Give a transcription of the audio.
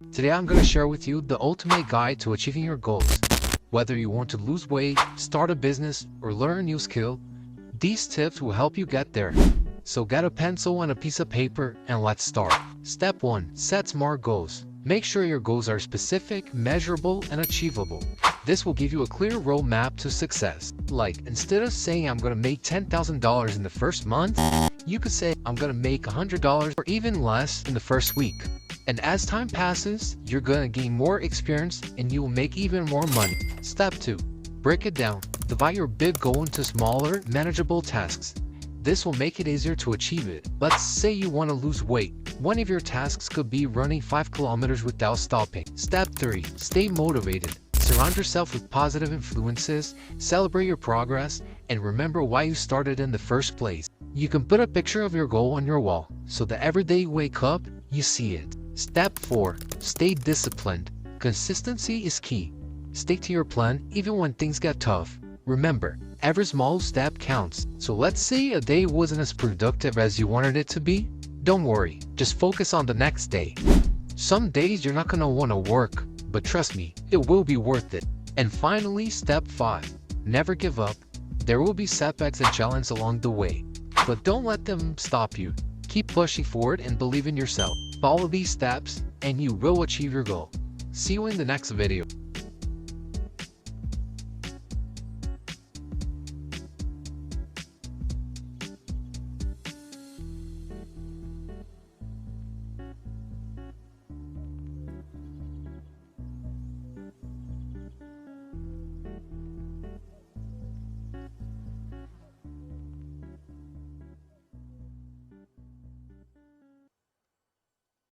Today I'm going to share with you the ultimate guide to achieving your goals. Whether you want to lose weight, start a business, or learn a new skill, these tips will help you get there. So get a pencil and a piece of paper and let's start. Step 1. Set smart goals. Make sure your goals are specific, measurable, and achievable. This will give you a clear roadmap to success. Like, instead of saying I'm going to make $10,000 in the first month, you could say I'm going to make $100 or even less in the first week. And as time passes, you're going to gain more experience and you will make even more money. Step 2. Break it down. Divide your big goal into smaller, manageable tasks. This will make it easier to achieve it. Let's say you want to lose weight. One of your tasks could be running 5 kilometers without stopping. Step 3. Stay motivated. Surround yourself with positive influences, celebrate your progress, and remember why you started in the first place. You can put a picture of your goal on your wall, so that every day you wake up, you see it. Step 4. Stay disciplined. Consistency is key. Stick to your plan even when things get tough. Remember, every small step counts. So let's say a day wasn't as productive as you wanted it to be. Don't worry, just focus on the next day. Some days you're not gonna wanna work, but trust me, it will be worth it. And finally, step 5. Never give up. There will be setbacks and challenges along the way, but don't let them stop you. Keep pushing forward and believe in yourself. Follow these steps and you will achieve your goal. See you in the next video.